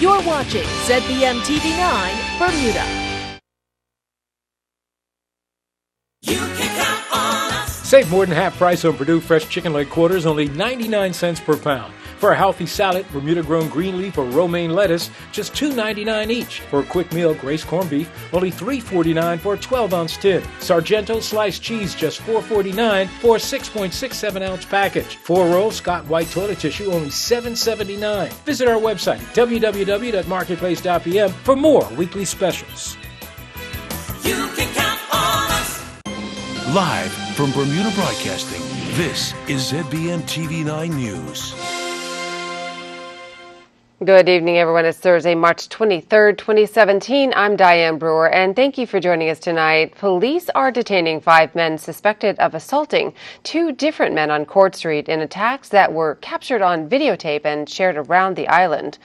You're watching ZBM TV9 Bermuda. You can count on us. Save more than half price on Purdue fresh chicken leg quarters, only 99 cents per pound. For a healthy salad, Bermuda-grown green leaf or romaine lettuce, just $2.99 each. For a quick meal, Grace corned beef, only $3.49 for a 12-ounce tin. Sargento sliced cheese, just $4.49 for a 6.67-ounce package. 4 rolls Scott White toilet tissue, only $7.79. Visit our website, www.marketplace.pm, for more weekly specials. You can count on us. Live from Bermuda Broadcasting, this is ZBM TV9 News. Good evening, everyone. It's Thursday, March 23rd, 2017. I'm Diane Brewer, and thank you for joining us tonight. Police are detaining 5 men suspected of assaulting 2 different men on Court Street in attacks that were captured on videotape and shared around the island.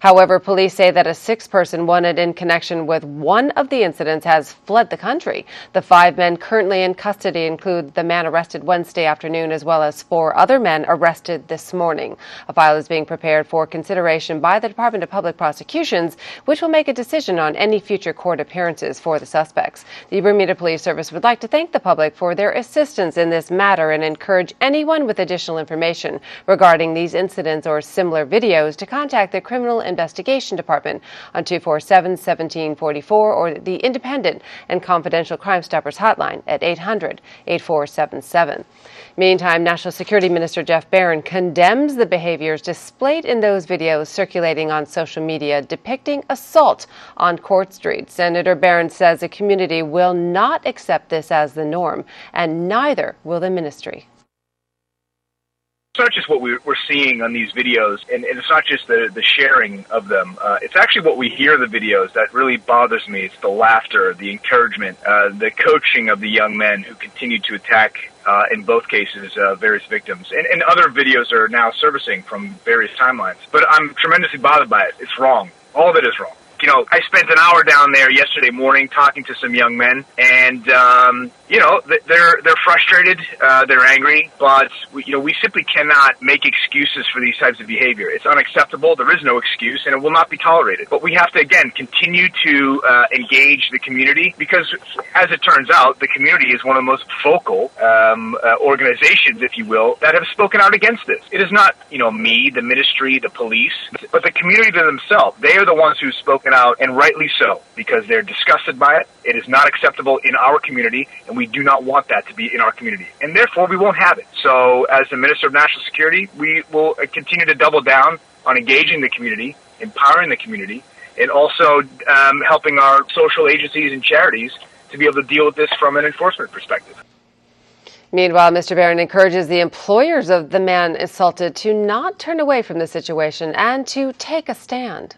However, police say that a 6th person wanted in connection with one of the incidents has fled the country. The 5 men currently in custody include the man arrested Wednesday afternoon, as well as 4 other men arrested this morning. A file is being prepared for consideration by the Department of Public Prosecutions, which will make a decision on any future court appearances for the suspects. The Bermuda Police Service would like to thank the public for their assistance in this matter and encourage anyone with additional information regarding these incidents or similar videos to contact the Criminal Investigation Department on 247-1744 or the Independent and Confidential Crime Stoppers hotline at 800-8477. Meantime, National Security Minister Jeff Barron condemns the behaviors displayed in those videos circulating on social media depicting assault on Court Street. Senator Barron says the community will not accept this as the norm, and neither will the ministry. It's not just what we're seeing on these videos, and it's not just the sharing of them. It's actually what we hear in the videos that really bothers me. It's the laughter, the encouragement, the coaching of the young men who continue to attack, in both cases, various victims. And other videos are now surfacing from various timelines. But I'm tremendously bothered by it. It's wrong. All of it is wrong. You know, I spent an hour down there yesterday morning talking to some young men, and you know, they're frustrated, they're angry, but we simply cannot make excuses for these types of behavior. It's unacceptable. There is no excuse, and it will not be tolerated. But we have to, again, continue to engage the community, because, as it turns out, the community is one of the most vocal organizations, if you will, that have spoken out against this. It is not, me, the ministry, the police, but the community themselves. They are the ones who've spoken out, and rightly so, because they're disgusted by it. It is not acceptable in our community, and we do not want that to be in our community. And therefore, we won't have it. So, as the Minister of National Security, we will continue to double down on engaging the community, empowering the community, and also helping our social agencies and charities to be able to deal with this from an enforcement perspective. Meanwhile, Mr. Barron encourages the employers of the man assaulted to not turn away from the situation and to take a stand.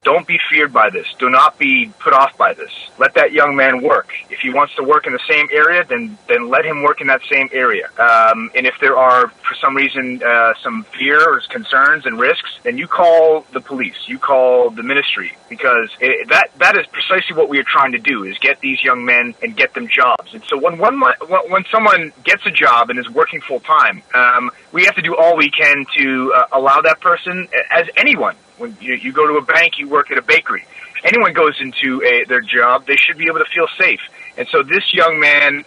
Don't be feared by this. Do not be put off by this. Let that young man work. If he wants to work in the same area, then let him work in that same area. And if there are, for some reason, some fear or concerns and risks, then you call the police. You call the ministry, because that is precisely what we are trying to do, is get these young men and get them jobs. And so when someone gets a job and is working full time, we have to do all we can to allow that person, as anyone. When you go to a bank, you work at a bakery. Anyone goes into their job, they should be able to feel safe. And so this young man,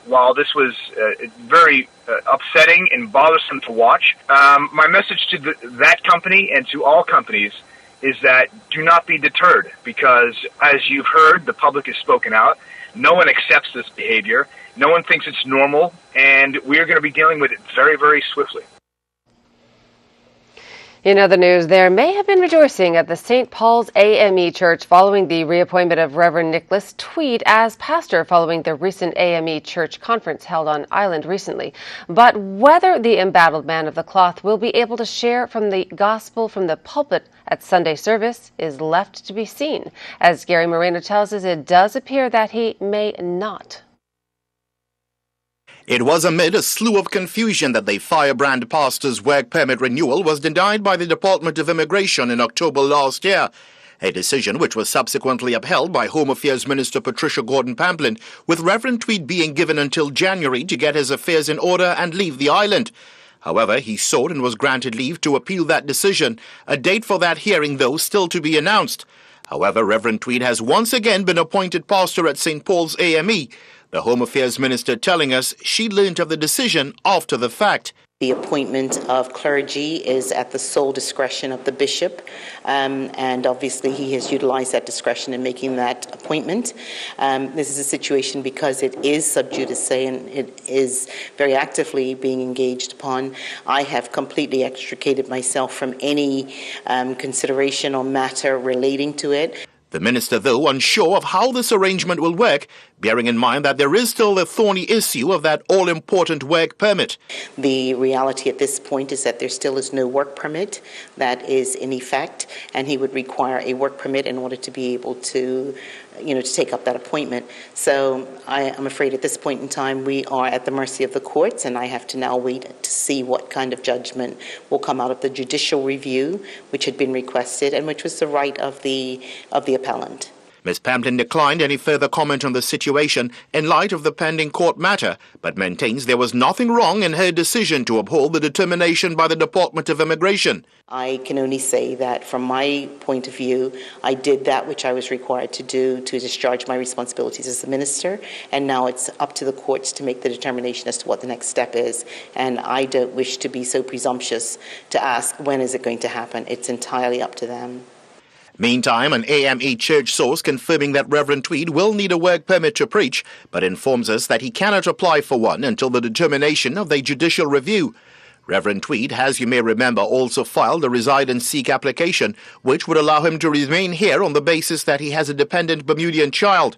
while this was very upsetting and bothersome to watch, my message to that company and to all companies is that do not be deterred, because as you've heard, the public has spoken out. No one accepts this behavior. No one thinks it's normal, and we're going to be dealing with it very, very swiftly. In other news, there may have been rejoicing at the St. Paul's AME Church following the reappointment of Reverend Nicholas Tweed as pastor following the recent AME Church conference held on island recently. But whether the embattled man of the cloth will be able to share from the gospel from the pulpit at Sunday service is left to be seen. As Gary Moreno tells us, it does appear that he may not. It was amid a slew of confusion that the firebrand pastor's work permit renewal was denied by the Department of Immigration in October last year, a decision which was subsequently upheld by Home Affairs Minister Patricia Gordon-Pamplin, with Reverend Tweed being given until January to get his affairs in order and leave the island. However, he sought and was granted leave to appeal that decision. A date for that hearing, though, still to be announced. However, Reverend Tweed has once again been appointed pastor at St. Paul's AME, the Home Affairs Minister telling us she learned of the decision after the fact. The appointment of clergy is at the sole discretion of the bishop, and obviously he has utilized that discretion in making that appointment. This is a situation because it is sub judice and it is very actively being engaged upon. I have completely extricated myself from any consideration or matter relating to it. The minister, though, unsure of how this arrangement will work, bearing in mind that there is still the thorny issue of that all-important work permit. The reality at this point is that there still is no work permit that is in effect, and he would require a work permit in order to be able to take up that appointment. So I am afraid at this point in time we are at the mercy of the courts, and I have to now wait to see what kind of judgment will come out of the judicial review, which had been requested and which was the right of the appellant. Ms. Pamplin declined any further comment on the situation in light of the pending court matter, but maintains there was nothing wrong in her decision to uphold the determination by the Department of Immigration. I can only say that from my point of view, I did that which I was required to do to discharge my responsibilities as a minister, and now it's up to the courts to make the determination as to what the next step is. And I don't wish to be so presumptuous to ask when is it going to happen. It's entirely up to them. Meantime, an AME church source confirming that Reverend Tweed will need a work permit to preach, but informs us that he cannot apply for one until the determination of the judicial review. Reverend Tweed has, you may remember, also filed a reside and seek application, which would allow him to remain here on the basis that he has a dependent Bermudian child.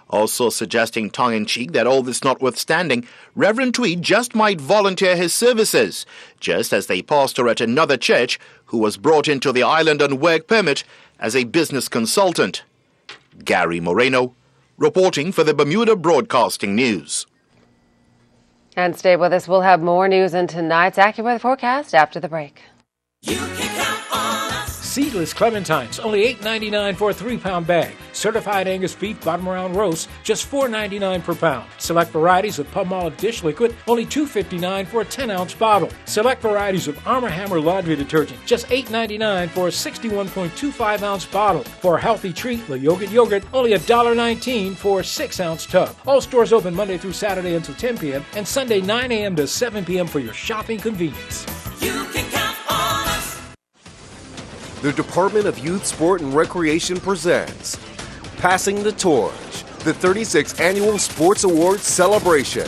Also suggesting tongue-in-cheek that all this notwithstanding, Reverend Tweed just might volunteer his services, just as the pastor at another church who was brought into the island on work permit as a business consultant. Gary Moreno, reporting for the Bermuda Broadcasting News. And stay with us. We'll have more news in tonight's AccuWeather forecast after the break. You can count on us. Seedless clementines, only $8.99 for a 3-pound bag. Certified Angus beef bottom round roast, just $4.99 per pound. Select varieties of Palmolive dish liquid, only $2.59 for a 10-ounce bottle. Select varieties of Arm & Hammer laundry detergent, just $8.99 for a 61.25-ounce bottle. For a healthy treat, La Yogurt, only $1.19 for a 6-ounce tub. All stores open Monday through Saturday until 10 p.m. and Sunday 9 a.m. to 7 p.m. for your shopping convenience. You can count on us. The Department of Youth, Sport, and Recreation presents Passing the Torch, the 36th Annual Sports Awards Celebration.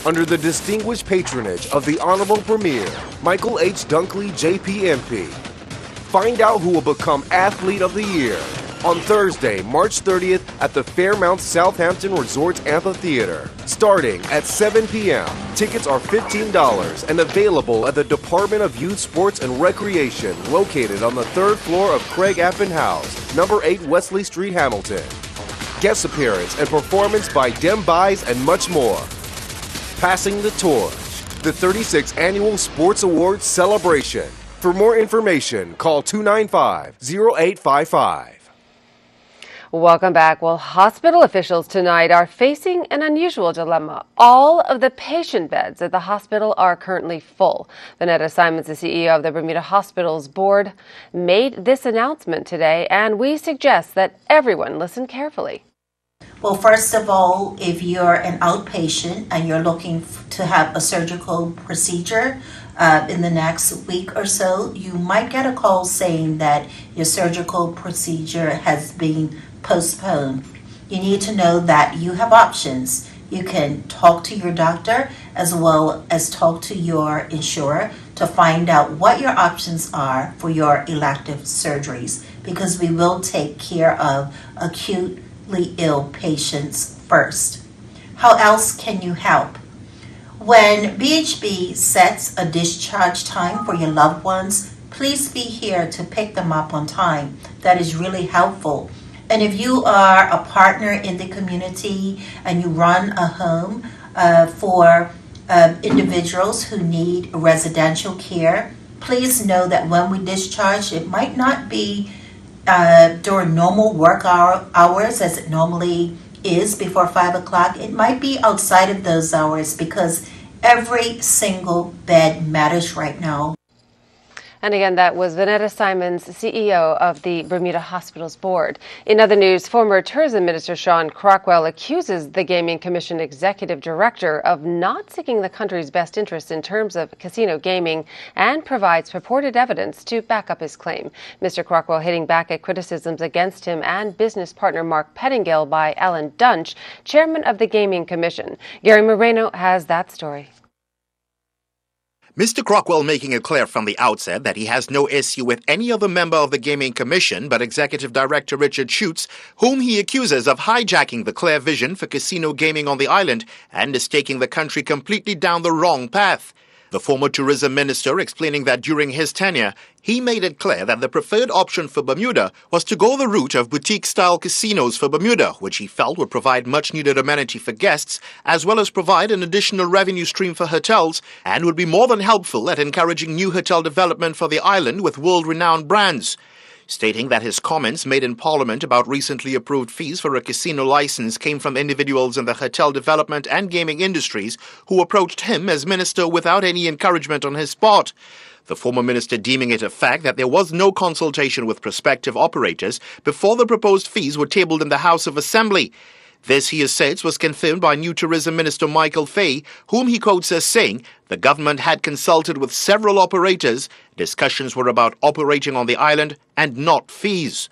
Under the distinguished patronage of the Honorable Premier, Michael H. Dunkley, JPMP. Find out who will become Athlete of the Year on Thursday, March 30th at the Fairmount Southampton Resorts Amphitheater, starting at 7 p.m. Tickets are $15 and available at the Department of Youth, Sports, and Recreation, located on the 3rd floor of Craig Appen House, number 8 Wesley Street, Hamilton. Guest appearance and performance by Dem Buys and much more. Passing the Torch, the 36th Annual Sports Awards Celebration. For more information, call 295-0855. Welcome back. Well, hospital officials tonight are facing an unusual dilemma. All of the patient beds at the hospital are currently full. Vanetta Simons, the CEO of the Bermuda Hospitals Board, made this announcement today, and we suggest that everyone listen carefully. Well, first of all, if you're an outpatient and you're looking to have a surgical procedure in the next week or so, you might get a call saying that your surgical procedure has been postponed. You need to know that you have options. You can talk to your doctor as well as talk to your insurer to find out what your options are for your elective surgeries, because we will take care of acutely ill patients first. How else can you help? When BHB sets a discharge time for your loved ones, please be here to pick them up on time. That is really helpful. And if you are a partner in the community and you run a home for individuals who need residential care, please know that when we discharge, it might not be during normal work hours as it normally is before 5 o'clock. It might be outside of those hours, because Every single bed matters right now. And again, that was Vanetta Simons, CEO of the Bermuda Hospitals Board. In other news, former Tourism Minister Sean Crockwell accuses the Gaming Commission Executive Director of not seeking the country's best interests in terms of casino gaming and provides purported evidence to back up his claim. Mr. Crockwell hitting back at criticisms against him and business partner Mark Pettingill by Alan Dunch, chairman of the Gaming Commission. Gary Moreno has that story. Mr. Crockwell making it clear from the outset that he has no issue with any other member of the Gaming Commission but Executive Director Richard Schutz, whom he accuses of hijacking the clear vision for casino gaming on the island and is taking the country completely down the wrong path. The former tourism minister explaining that during his tenure, he made it clear that the preferred option for Bermuda was to go the route of boutique-style casinos for Bermuda, which he felt would provide much-needed amenity for guests, as well as provide an additional revenue stream for hotels, and would be more than helpful at encouraging new hotel development for the island with world-renowned brands. Stating that his comments made in Parliament about recently approved fees for a casino license came from individuals in the hotel development and gaming industries who approached him as minister without any encouragement on his part. The former minister deeming it a fact that there was no consultation with prospective operators before the proposed fees were tabled in the House of Assembly. This, he asserts, was confirmed by new Tourism Minister Michael Fay, whom he quotes as saying the government had consulted with several operators. Discussions were about operating on the island and not fees.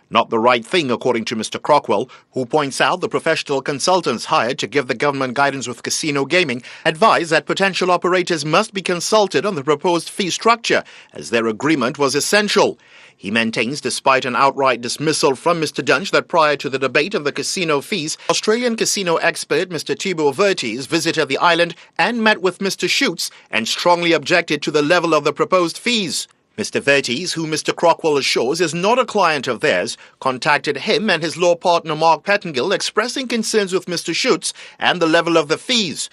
Not the right thing, according to Mr. Crockwell, who points out the professional consultants hired to give the government guidance with casino gaming advise that potential operators must be consulted on the proposed fee structure, as their agreement was essential. He maintains, despite an outright dismissal from Mr. Dunch, that prior to the debate of the casino fees, Australian casino expert Mr. Thibault Vertes visited the island and met with Mr. Schutz and strongly objected to the level of the proposed fees. Mr. Vertes, who Mr. Crockwell assures is not a client of theirs, contacted him and his law partner Mark Pettingill expressing concerns with Mr. Schutz and the level of the fees.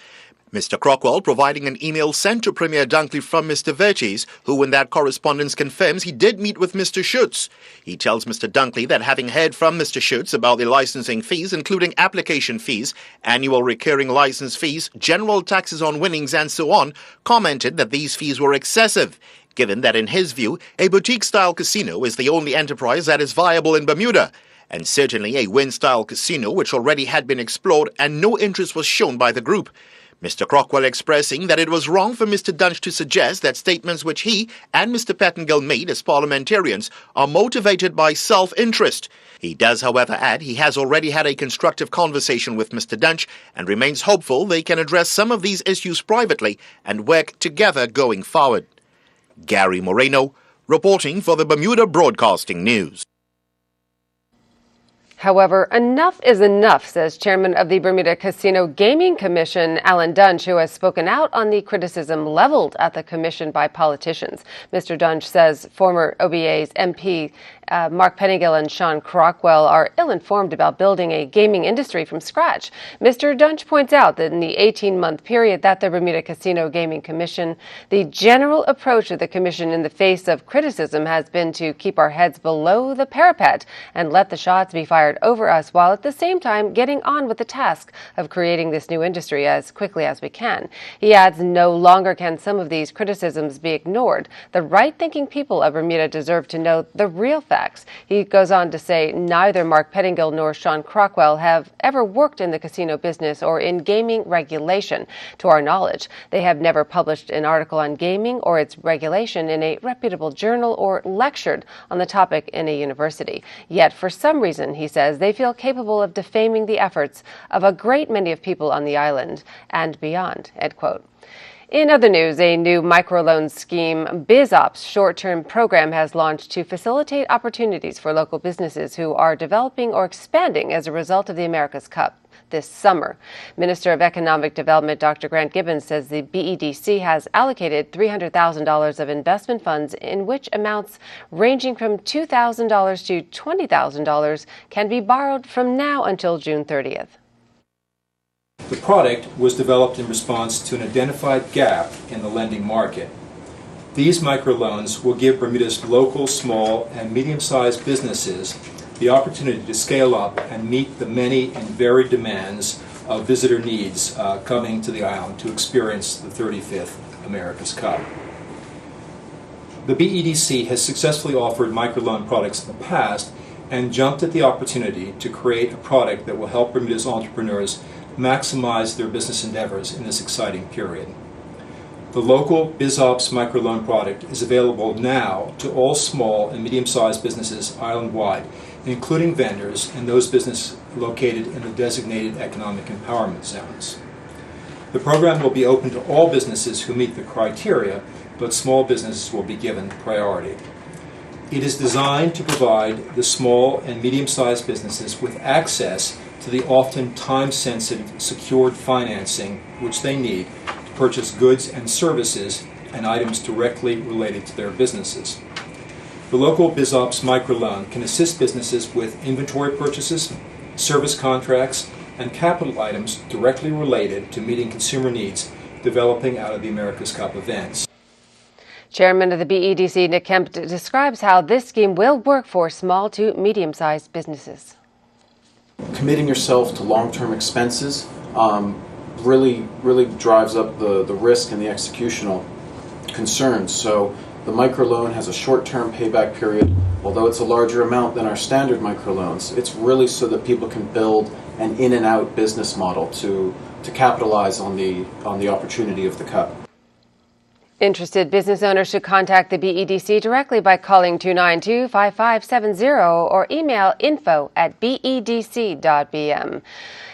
Mr. Crockwell providing an email sent to Premier Dunkley from Mr. Vertes, who in that correspondence confirms he did meet with Mr. Schutz. He tells Mr. Dunkley that having heard from Mr. Schutz about the licensing fees, including application fees, annual recurring license fees, general taxes on winnings and so on, commented that these fees were excessive, given that in his view, a boutique-style casino is the only enterprise that is viable in Bermuda, and certainly a win-style casino which already had been explored and no interest was shown by the group. Mr. Crockwell expressing that it was wrong for Mr. Dunch to suggest that statements which he and Mr. Pettingill made as parliamentarians are motivated by self-interest. He does, however, add he has already had a constructive conversation with Mr. Dunch and remains hopeful they can address some of these issues privately and work together going forward. Gary Moreno, reporting for the Bermuda Broadcasting News. However, enough is enough, says Chairman of the Bermuda Casino Gaming Commission, Alan Dunch, who has spoken out on the criticism leveled at the commission by politicians. Mr. Dunch says former OBA's MP Mark Pettingill and Sean Crockwell are ill-informed about building a gaming industry from scratch. Mr. Dunch points out that in the 18-month period that the Bermuda Casino Gaming Commission, the general approach of the commission in the face of criticism has been to keep our heads below the parapet and let the shots be fired over us, while at the same time getting on with the task of creating this new industry as quickly as we can. He adds no longer can some of these criticisms be ignored. The right-thinking people of Bermuda deserve to know the real facts. He goes on to say neither Mark Pettingill nor Sean Crockwell have ever worked in the casino business or in gaming regulation. To our knowledge, they have never published an article on gaming or its regulation in a reputable journal or lectured on the topic in a university. Yet, for some reason, he says, they feel capable of defaming the efforts of a great many of people on the island and beyond, end quote. In other news, a new microloan scheme, BizOps short-term program, has launched to facilitate opportunities for local businesses who are developing or expanding as a result of the America's Cup this summer. Minister of Economic Development Dr. Grant Gibbons says the BEDC has allocated $300,000 of investment funds, in which amounts ranging from $2,000 to $20,000 can be borrowed from now until June 30th. The product was developed in response to an identified gap in the lending market. These microloans will give Bermuda's local, small, and medium-sized businesses the opportunity to scale up and meet the many and varied demands of visitor needs coming to the island to experience the 35th America's Cup. The BEDC has successfully offered microloan products in the past and jumped at the opportunity to create a product that will help Bermuda's entrepreneurs maximize their business endeavors in this exciting period. The local BizOps microloan product is available now to all small and medium-sized businesses island-wide, including vendors and those businesses located in the designated economic empowerment zones. The program will be open to all businesses who meet the criteria, but small businesses will be given priority. It is designed to provide the small and medium-sized businesses with access to the often time-sensitive secured financing which they need to purchase goods and services and items directly related to their businesses. The local BizOps microloan can assist businesses with inventory purchases, service contracts, and capital items directly related to meeting consumer needs developing out of the America's Cup events. Chairman of the BEDC, Nick Kemp, describes how this scheme will work for small to medium-sized businesses. Committing yourself to long-term expenses really drives up the risk and the executional concerns. So the microloan has a short-term payback period. Although it's a larger amount than our standard microloans, it's really so that people can build an in-and-out business model to capitalize on the opportunity of the Cup. Interested business owners should contact the BEDC directly by calling 292-5570 or email info@bedc.bm.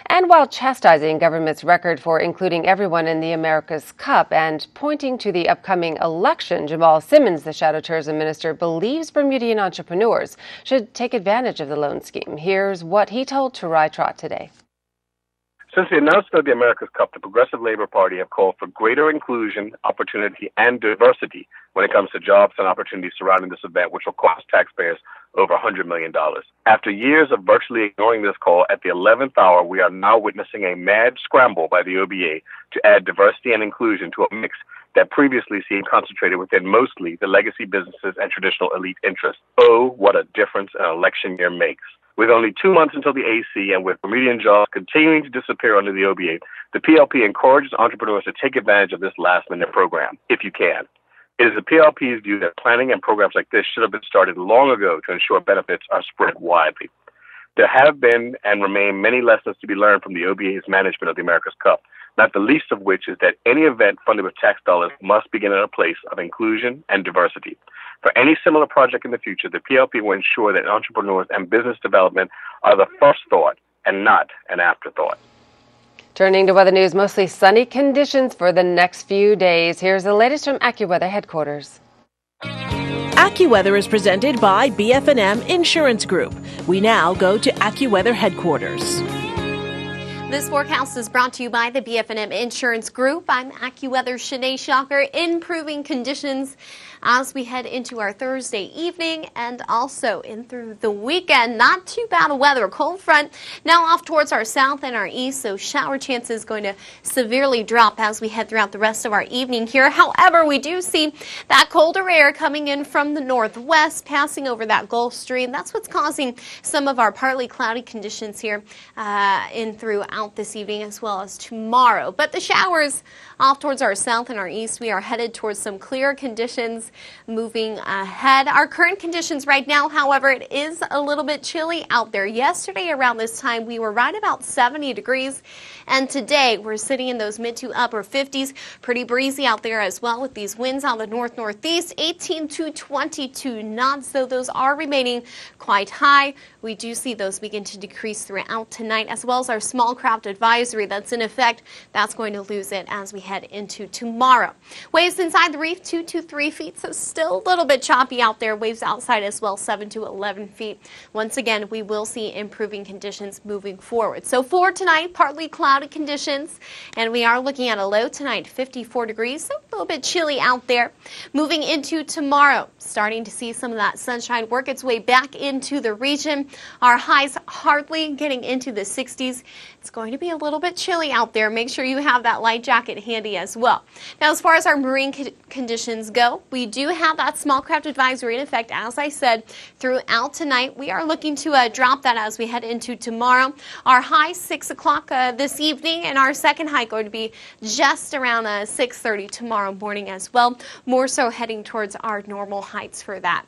And while chastising government's record for including everyone in the America's Cup and pointing to the upcoming election, Jamal Simmons, the Shadow Tourism Minister, believes Bermudian entrepreneurs should take advantage of the loan scheme. Here's what he told Tarai Trot today. Since the announcement of the America's Cup, the Progressive Labor Party have called for greater inclusion, opportunity, and diversity when it comes to jobs and opportunities surrounding this event, which will cost taxpayers over $100 million. After years of virtually ignoring this call, at the 11th hour, we are now witnessing a mad scramble by the OBA to add diversity and inclusion to a mix that previously seemed concentrated within mostly the legacy businesses and traditional elite interests. Oh, what a difference an election year makes. With only 2 months until the AC and with Bermudian jobs continuing to disappear under the OBA, the PLP encourages entrepreneurs to take advantage of this last-minute program, if you can. It is the PLP's view that planning and programs like this should have been started long ago to ensure benefits are spread widely. There have been and remain many lessons to be learned from the OBA's management of the America's Cup, not the least of which is that any event funded with tax dollars must begin at a place of inclusion and diversity. For any similar project in the future, the PLP will ensure that entrepreneurs and business development are the first thought and not an afterthought. Turning to weather news, mostly sunny conditions for the next few days. Here's the latest from AccuWeather headquarters. AccuWeather is presented by BF&M Insurance Group. We now go to AccuWeather headquarters. This forecast is brought to you by the BF&M Insurance Group. I'm AccuWeather's Shanae Shocker. Improving conditions as we head into our Thursday evening and also in through the weekend. Not too bad of weather. Cold front now off towards our south and our east, so shower chances going to severely drop as we head throughout the rest of our evening here. However, we do see that colder air coming in from the northwest, passing over that Gulf Stream. That's what's causing some of our partly cloudy conditions here in throughout this evening as well as tomorrow. But the showers off towards our south and our east, we are headed towards some clear conditions moving ahead. Our current conditions right now, however, it is a little bit chilly out there. Yesterday around this time, we were right about 70 degrees. And today, we're sitting in those mid to upper 50s. Pretty breezy out there as well with these winds out the north-northeast, 18 to 22 knots. So those are remaining quite high. We do see those begin to decrease throughout tonight, as well as our small craft advisory that's in effect. That's going to lose it as we head into tomorrow. Waves inside the reef, 2 to 3 feet, so still a little bit choppy out there. Waves outside as well, 7 to 11 feet. Once again, we will see improving conditions moving forward. So for tonight, partly cloudy conditions, and we are looking at a low tonight, 54 degrees, so a little bit chilly out there. Moving into tomorrow, starting to see some of that sunshine work its way back into the region. Our highs hardly getting into the 60s. It's going to be a little bit chilly out there. Make sure you have that light jacket handy as well. Now, as far as our marine conditions go, we do have that small craft advisory in effect, as I said, throughout tonight. We are looking to drop that as we head into tomorrow. Our high 6 o'clock this evening, and our second high going to be just around 6:30 tomorrow morning as well. More so heading towards our normal heights for that.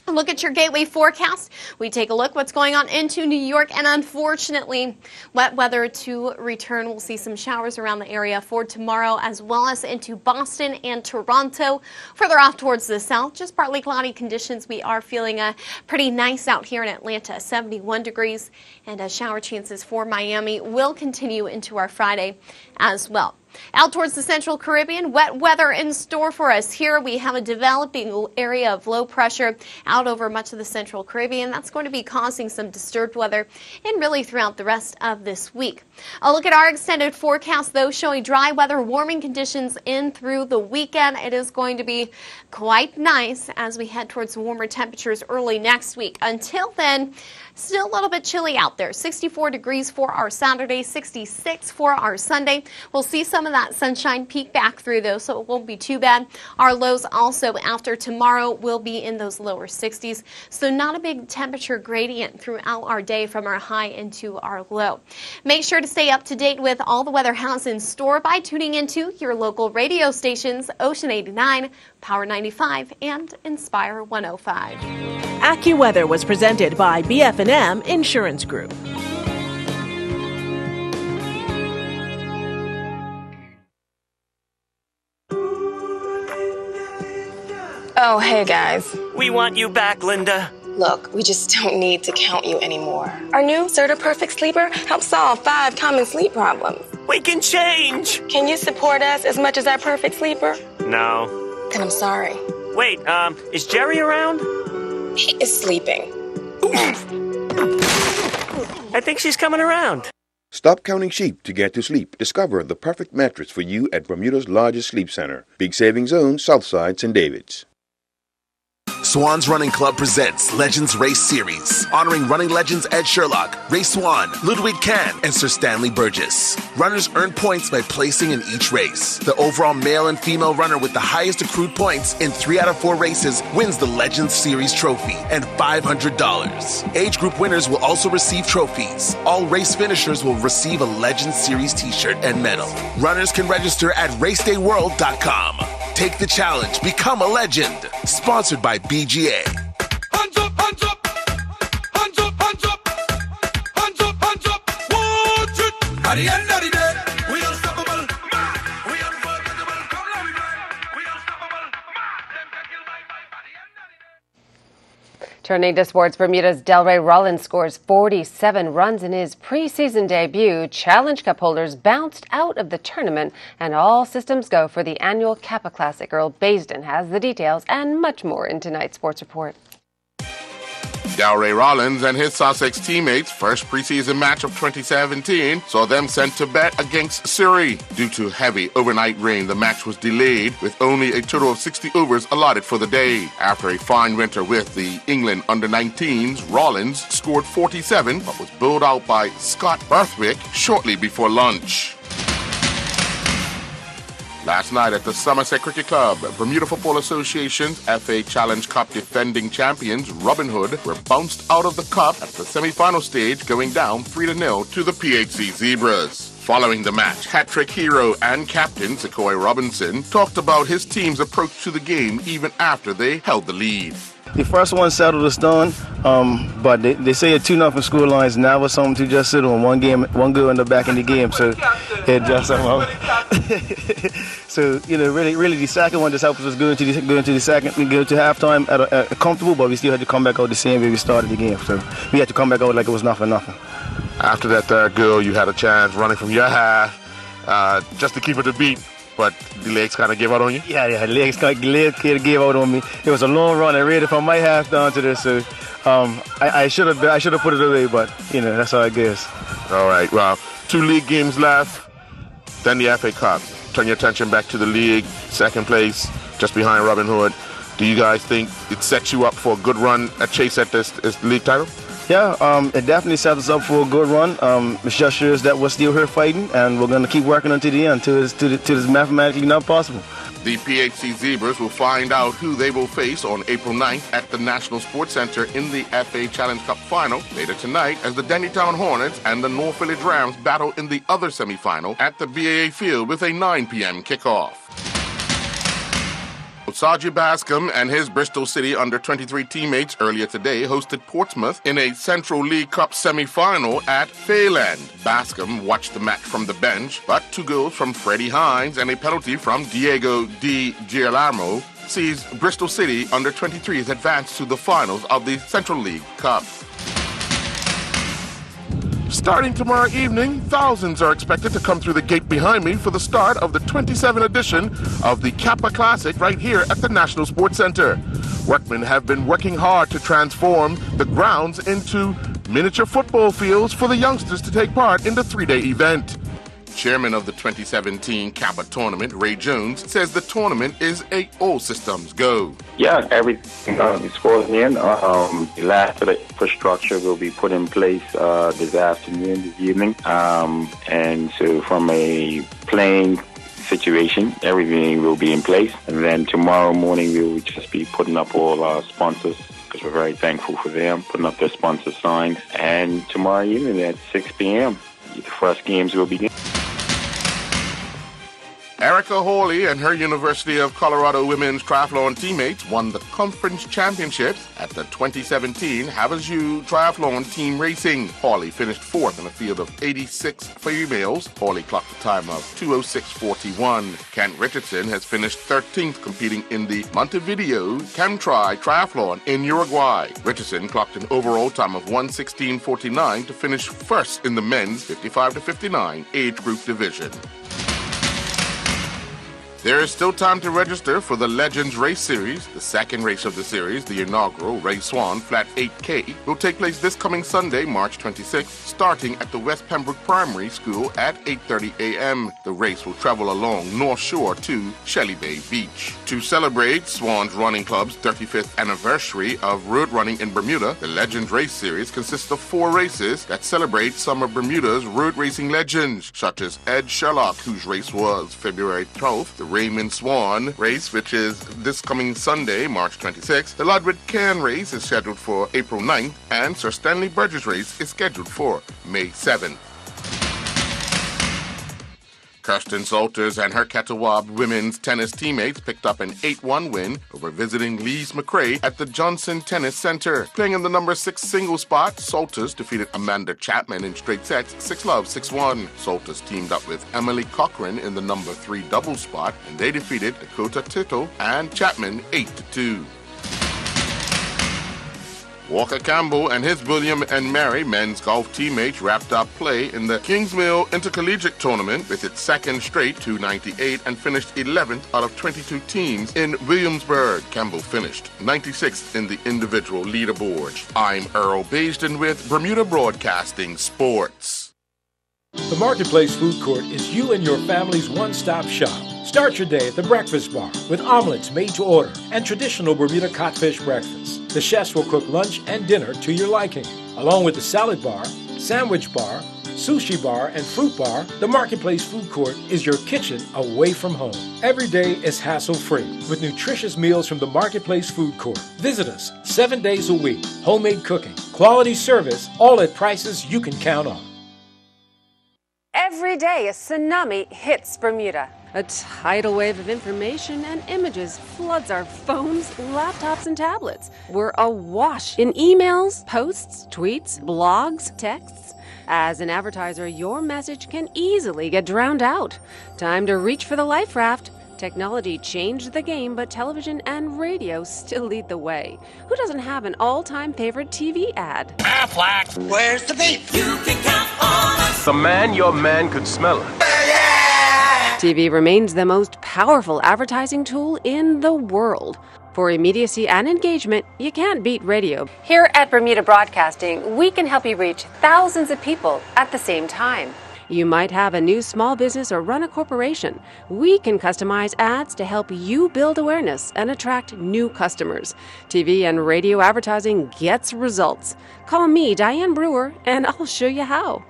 Look at your gateway forecast. We take a look what's going on into New York, and unfortunately, wet weather to return. We'll see some showers around the area for tomorrow, as well as into Boston and Toronto. Further off towards the south, just partly cloudy conditions. We are feeling pretty nice out here in Atlanta, 71 degrees, and shower chances for Miami will continue into our Friday as well. Out towards the Central Caribbean, wet weather in store for us here. We have a developing area of low pressure out over much of the Central Caribbean. That's going to be causing some disturbed weather and really throughout the rest of this week. A look at our extended forecast, though, showing dry weather, warming conditions in through the weekend. It is going to be quite nice as we head towards warmer temperatures early next week. Until then, still a little bit chilly out there. 64 degrees for our Saturday, 66 for our Sunday. We'll see some of that sunshine peek back through, though, so it won't be too bad. Our lows also after tomorrow will be in those lower 60s, so not a big temperature gradient throughout our day from our high into our low. Make sure to stay up to date with all the weather has in store by tuning into your local radio stations, Ocean 89, Power 95, and Inspire 105. AccuWeather was presented by BF&M Insurance Group. Oh, hey guys. We want you back, Linda. Look, we just don't need to count you anymore. Our new Certa Perfect Sleeper helps solve 5 common sleep problems. We can change. Can you support us as much as our Perfect Sleeper? No. Then I'm sorry. Wait, is Jerry around? He is sleeping. I think she's coming around. Stop counting sheep to get to sleep. Discover the perfect mattress for you at Bermuda's largest sleep center. Big Savings Zone, Southside, St. David's. Swans Running Club presents Legends Race Series, honoring running legends Ed Sherlock, Ray Swan, Ludwig Kahn, and Sir Stanley Burgess. Runners earn points by placing in each race. The overall male and female runner with the highest accrued points in 3 out of 4 races wins the Legends Series trophy and $500. Age group winners will also receive trophies. All race finishers will receive a Legends Series t-shirt and medal. Runners can register at racedayworld.com. Take the challenge, become a legend. Sponsored by BGA. Hands up, hands up. Hands up, hands up. Hands up, hands up. Watch it. At the end of the day, we unstoppable. We unforgettable. Come on, we play. We unstoppable. Them can kill my vibe at the end of the day. Turning to sports, Bermuda's Delray Rollins scores 47 runs in his preseason debut. Challenge Cup holders bounced out of the tournament, and all systems go for the annual Kappa Classic. Earl Baisden has the details and much more in tonight's sports report. Delray Rollins and his Sussex teammates' first preseason match of 2017 saw them sent to bed against Surrey. Due to heavy overnight rain, the match was delayed with only a total of 60 overs allotted for the day. After a fine winter with the England under-19s, Rollins scored 47 but was bowled out by Scott Berthwick shortly before lunch. Last night at the Somerset Cricket Club, Bermuda Football Association's FA Challenge Cup defending champions Robin Hood were bounced out of the cup at the semi-final stage, going down 3-0 to the PHC Zebras. Following the match, hat-trick hero and captain Sequoia Robinson talked about his team's approach to the game even after they held the lead. The first one settled the stone, but they say a 2-0 scorelines now was something to just sit on. One goal in the back in the game, so it just so really the second one just helped us go into the second, go to halftime at comfortable, but we still had to come back out the same way we started the game. So we had to come back out like it was nothing. After that third goal, you had a chance running from your half just to keep it a beat. But the legs kind of gave out on you? Yeah, the legs kind of gave out on me. It was a long run. I read it from my half down to this. So I should have put it away, but that's how it goes. All right. Well, 2 league games left, then the FA Cup. turn your attention back to the league, second place, just behind Robin Hood. Do you guys think it sets you up for a good run at chase at this league title? Yeah, it definitely sets us up for a good run. It just shows that we're still here fighting, and we're going to keep working until the end, till it's mathematically not possible. The PHC Zebras will find out who they will face on April 9th at the National Sports Center in the FA Challenge Cup final later tonight as the Dennytown Hornets and the North Village Rams battle in the other semi-final at the BAA Field with a 9 p.m. kickoff. Osagie Bascom and his Bristol City under-23 teammates earlier today hosted Portsmouth in a Central League Cup semi-final at Fayland. Bascom watched the match from the bench, but 2 goals from Freddie Hines and a penalty from Diego Di Girolamo sees Bristol City under-23s advance to the finals of the Central League Cup. Starting tomorrow evening, thousands are expected to come through the gate behind me for the start of the 27th edition of the Kappa Classic right here at the National Sports Center. Workmen have been working hard to transform the grounds into miniature football fields for the youngsters to take part in the 3-day event. Chairman of the 2017 Kappa tournament, Ray Jones, says the tournament is a all systems go. Yeah, everything is falling in. The last of the infrastructure will be put in place this afternoon, this evening. And so from a playing situation, everything will be in place. And then tomorrow morning, we will just be putting up all our sponsors, because we're very thankful for them, putting up their sponsor signs. And tomorrow evening at 6 p.m., the first games will begin. Erica Hawley and her University of Colorado women's triathlon teammates won the conference championships at the 2017 Havasu Triathlon Team Racing. Hawley finished 4th in a field of 86 females. Hawley clocked a time of 2:06:41. Kent Richardson has finished 13th competing in the Montevideo Chemtri Triathlon in Uruguay. Richardson clocked an overall time of 1:16:49 to finish first in the men's 55 to 59 age group division. There is still time to register for the Legends Race Series. The second race of the series, the inaugural Race Swan Flat 8K, will take place this coming Sunday, March 26th, starting at the West Pembroke Primary School at 8:30 a.m. The race will travel along North Shore to Shelley Bay Beach. To celebrate Swan's Running Club's 35th anniversary of road running in Bermuda, the Legends Race Series consists of 4 races that celebrate some of Bermuda's road racing legends, such as Ed Sherlock, whose race was February 12th, the Raymond Swan race, which is this coming Sunday, March 26th. The Ludwig Cairn race is scheduled for April 9th, and Sir Stanley Burgess race is scheduled for May 7th. Kirsten Salters and her Catawba women's tennis teammates picked up an 8-1 win over visiting Lise McRae at the Johnson Tennis Center. Playing in the number 6 singles spot, Salters defeated Amanda Chapman in straight sets 6-love, 6-1. Salters teamed up with Emily Cochran in the number 3 doubles spot, and they defeated Dakota Tittle and Chapman 8-2. Walker Campbell and his William and Mary men's golf teammates wrapped up play in the Kingsmill Intercollegiate Tournament with its second straight 298 and finished 11th out of 22 teams in Williamsburg. Campbell finished 96th in the individual leaderboard. I'm Earl Baisden with Bermuda Broadcasting Sports. The Marketplace Food Court is you and your family's one-stop shop. Start your day at the Breakfast Bar with omelets made to order and traditional Bermuda codfish breakfast. The chefs will cook lunch and dinner to your liking. Along with the salad bar, sandwich bar, sushi bar, and fruit bar, the Marketplace Food Court is your kitchen away from home. Every day is hassle-free with nutritious meals from the Marketplace Food Court. Visit us 7 days a week. Homemade cooking, quality service, all at prices you can count on. Every day, a tsunami hits Bermuda. A tidal wave of information and images floods our phones, laptops, and tablets. We're awash in emails, posts, tweets, blogs, texts. As an advertiser, your message can easily get drowned out. Time to reach for the life raft. Technology changed the game, but television and radio still lead the way. Who doesn't have an all-time favorite TV ad? Aflac, where's the beef? You can count on us. The man your man could smell it. TV remains the most powerful advertising tool in the world. For immediacy and engagement, you can't beat radio. Here at Bermuda Broadcasting, we can help you reach thousands of people at the same time. You might have a new small business or run a corporation. We can customize ads to help you build awareness and attract new customers. TV and radio advertising gets results. Call me, Diane Brewer, and I'll show you how.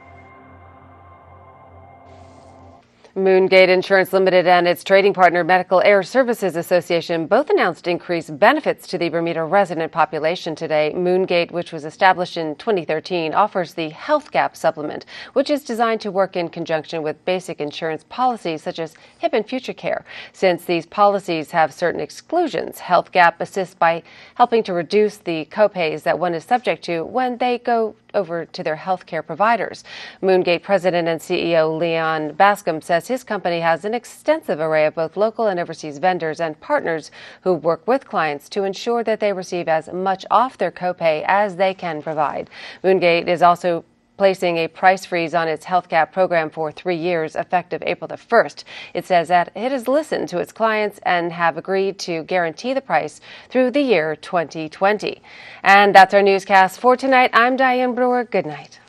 Moongate Insurance Limited and its trading partner Medical Air Services Association both announced increased benefits to the Bermuda resident population today. Moongate, which was established in 2013, offers the Health Gap supplement, which is designed to work in conjunction with basic insurance policies such as HIP and Future Care. Since these policies have certain exclusions, Health Gap assists by helping to reduce the copays that one is subject to when they go over to their healthcare providers. Moongate President and CEO Leon Bascom says his company has an extensive array of both local and overseas vendors and partners who work with clients to ensure that they receive as much off their copay as they can provide. Moongate is also placing a price freeze on its Health Gap program for 3 years, effective April the 1st. It says that it has listened to its clients and have agreed to guarantee the price through the year 2020. And that's our newscast for tonight. I'm Diane Brewer. Good night.